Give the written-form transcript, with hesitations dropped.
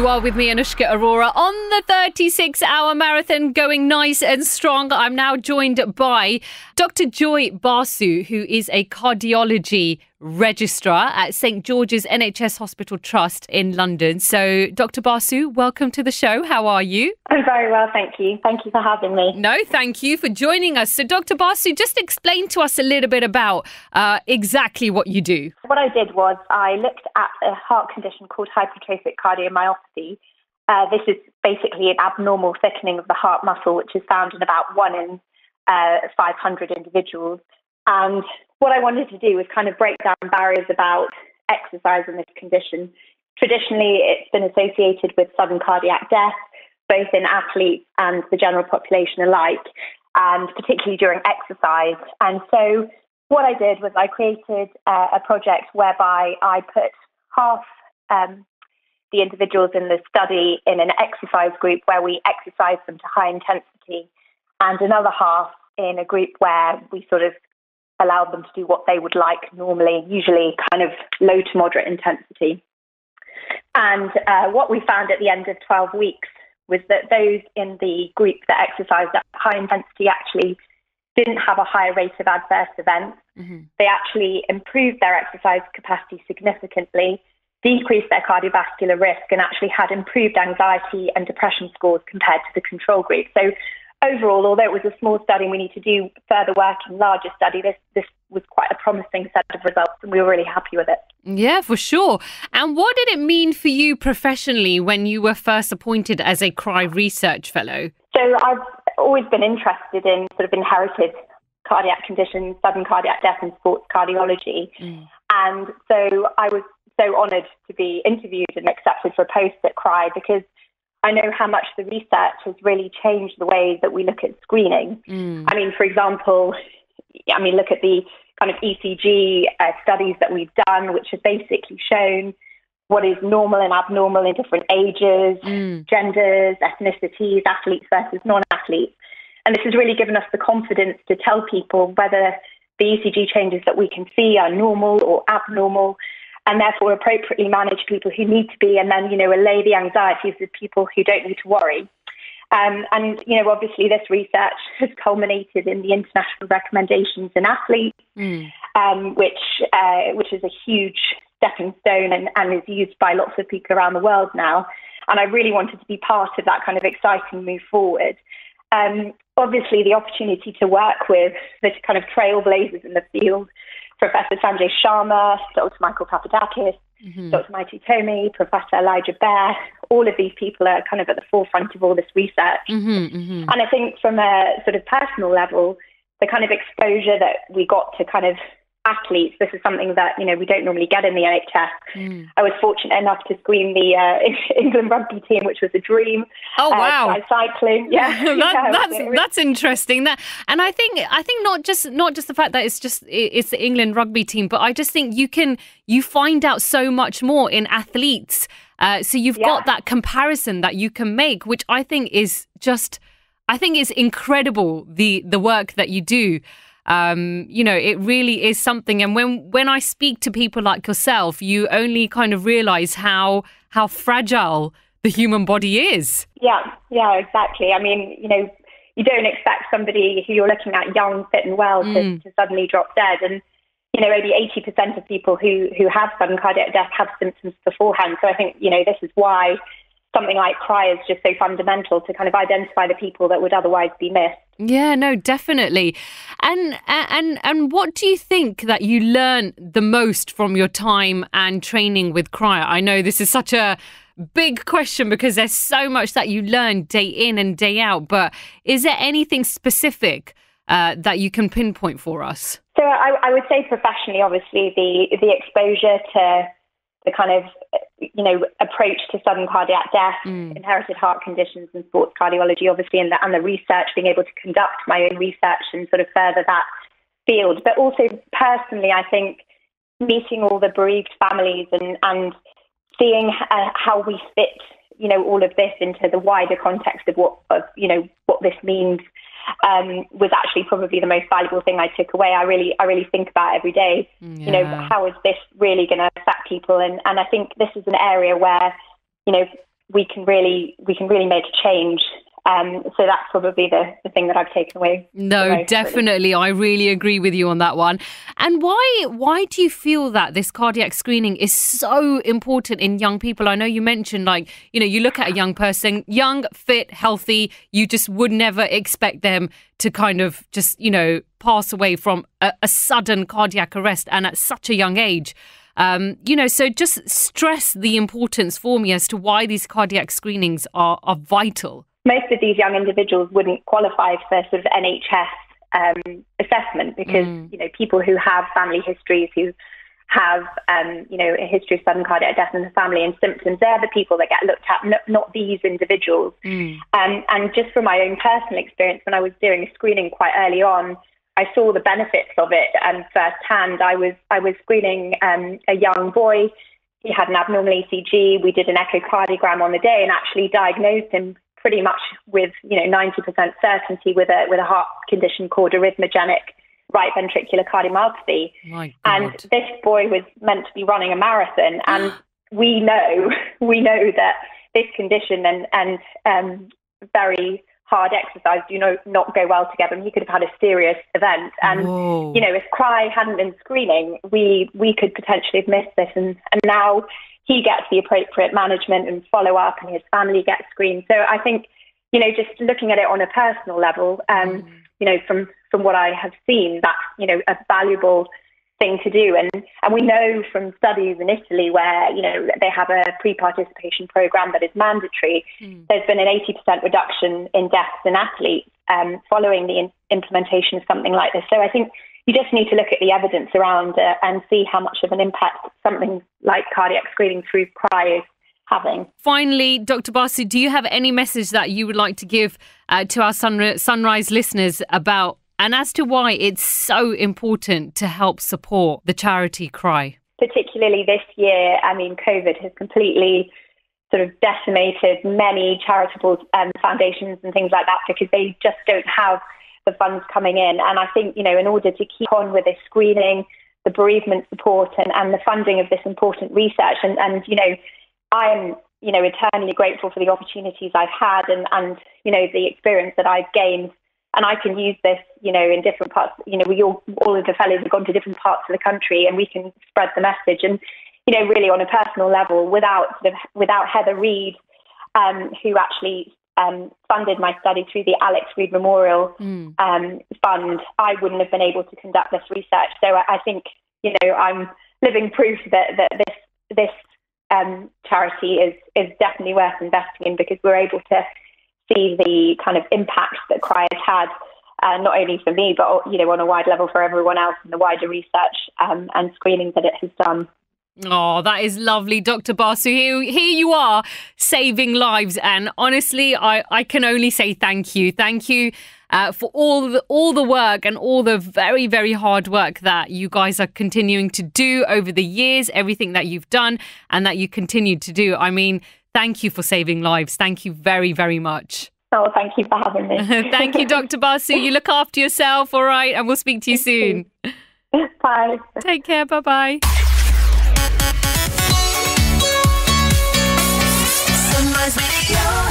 You are with me, Anushka Arora, on the 36-hour marathon, going nice and strong. I'm now joined by Dr. Joyee Basu, who is a cardiology registrar at St George's NHS Hospital Trust in London. So, Dr. Basu, welcome to the show. How are you? I'm very well, thank you. Thank you for having me. No, thank you for joining us. So, Dr. Basu, just explain to us a little bit about exactly what you do. What I did was I looked at a heart condition called hypertrophic cardiomyopathy. This is basically an abnormal thickening of the heart muscle, which is found in about 1 in 500 individuals. And what I wanted to do was kind of break down barriers about exercise in this condition. Traditionally, it's been associated with sudden cardiac death, both in athletes and the general population alike, and particularly during exercise. And so what I did was I created a project whereby I put half the individuals in the study in an exercise group where we exercised them to high intensity, and another half in a group where we sort of allowed them to do what they would like normally, usually kind of low to moderate intensity. And what we found at the end of 12 weeks was that those in the group that exercised at high intensity actually didn't have a higher rate of adverse events. Mm-hmm. They actually improved their exercise capacity significantly, decreased their cardiovascular risk, and actually had improved anxiety and depression scores compared to the control group. So overall, although it was a small study and we need to do further work in larger study, this was quite a promising set of results and we were really happy with it. Yeah, for sure. And what did it mean for you professionally when you were first appointed as a CRY research fellow? So I've always been interested in sort of inherited cardiac conditions, sudden cardiac death and sports cardiology. And so I was so honoured to be interviewed and accepted for a post at CRY because I know how much the research has really changed the way that we look at screening. I mean, for example, look at the kind of ECG studies that we've done, which have basically shown what is normal and abnormal in different ages, genders, ethnicities, athletes versus non-athletes. And this has really given us the confidence to tell people whether the ECG changes that we can see are normal or abnormal, and therefore appropriately manage people who need to be, and then, allay the anxieties of people who don't need to worry. And obviously this research has culminated in the international recommendations in athletes, which is a huge stepping stone and is used by lots of people around the world now. And I really wanted to be part of that kind of exciting move forward. Obviously, the opportunity to work with the kind of trailblazers in the field, Professor Sanjay Sharma, Dr. Michael Papadakis, Dr. Maiti Tomi, Professor Elijah Baer, all of these people are kind of at the forefront of all this research. And I think from a sort of personal level, the kind of exposure that we got to kind of athletes, this is something that, we don't normally get in the NHS. I was fortunate enough to screen the England rugby team, which was a dream. Oh, wow. By cycling. Yeah. That's interesting. And I think not just the fact that it's the England rugby team, but I just think you find out so much more in athletes. So you've got that comparison that you can make, which I think is incredible, the work that you do. It really is something. And when I speak to people like yourself, you only kind of realize how fragile the human body is. Yeah, exactly. I mean, you don't expect somebody who you're looking at young, fit and well to suddenly drop dead. And, maybe 80% of people who have sudden cardiac death have symptoms beforehand. So I think, this is why something like CRY is just so fundamental to kind of identify the people that would otherwise be missed. Yeah, no, definitely. And what do you think that you learn the most from your time and training with CRY? I know this is such a big question because there's so much that you learn day in and day out, but is there anything specific that you can pinpoint for us? So I would say professionally, obviously, the exposure to the kind of, approach to sudden cardiac death, inherited heart conditions and sports cardiology, obviously, and the research, being able to conduct my own research and sort of further that field. But also personally, I think meeting all the bereaved families and seeing how we fit, all of this into the wider context of what this means was actually probably the most valuable thing I took away. I really think about every day, how is this really going to affect people? And I think this is an area where, we can really make a change. So that's probably the thing that I've taken away. No, definitely. Really. I really agree with you on that one. And why do you feel that this cardiac screening is so important in young people? I know you mentioned, like, you look at a young person, young, fit, healthy, you just would never expect them to kind of just, pass away from a sudden cardiac arrest and at such a young age. So just stress the importance for me as to why these cardiac screenings are vital. Most of these young individuals wouldn't qualify for sort of NHS assessment because, people who have family histories, who have, a history of sudden cardiac death in the family and symptoms, they're the people that get looked at, not these individuals. And just from my own personal experience, when I was doing a screening quite early on, I saw the benefits of it firsthand. I was screening a young boy. He had an abnormal ECG. We did an echocardiogram on the day and actually diagnosed him pretty much with 90% certainty with a heart condition called arrhythmogenic right ventricular cardiomyopathy. And this boy was meant to be running a marathon, and we know that this condition and very hard exercise do not go well together, and he could have had a serious event. And if CRY hadn't been screening, we could potentially have missed this, and now he gets the appropriate management and follow up, and his family gets screened. So I think, just looking at it on a personal level, from what I have seen, that's, a valuable thing to do. And we know from studies in Italy where, they have a pre-participation program that is mandatory. There's been an 80% reduction in deaths in athletes following the implementation of something like this. So I think you just need to look at the evidence around it and see how much of an impact something like cardiac screening through CRY is having. Finally, Dr. Basu, do you have any message that you would like to give to our Sunrise listeners about and as to why it's so important to help support the charity CRY? Particularly this year, COVID has completely sort of decimated many charitable foundations and things like that because they just don't have the funds coming in. And I think, in order to keep on with this screening, the bereavement support and the funding of this important research, and I am, eternally grateful for the opportunities I've had and the experience that I've gained. And I can use this, in different parts, all of the fellows have gone to different parts of the country and we can spread the message. And, really on a personal level, without Heather Reid, who actually funded my study through the Alex Reid Memorial Fund, I wouldn't have been able to conduct this research. So I think, I'm living proof that this charity is definitely worth investing in because we're able to see the kind of impact that CRY has had, not only for me, but, on a wide level for everyone else in the wider research and screening that it has done. Oh, that is lovely, Dr. Basu. Here you are, saving lives. And honestly, I can only say thank you. Thank you for all the work and all the very, very hard work that you guys are continuing to do over the years, everything that you've done and that you continue to do. Thank you for saving lives. Thank you very, very much. Oh, thank you for having me. Thank you, Dr. Basu. You look after yourself, all right? And we'll speak to you soon. Bye. Take care. Bye-bye. Sunrise Radio.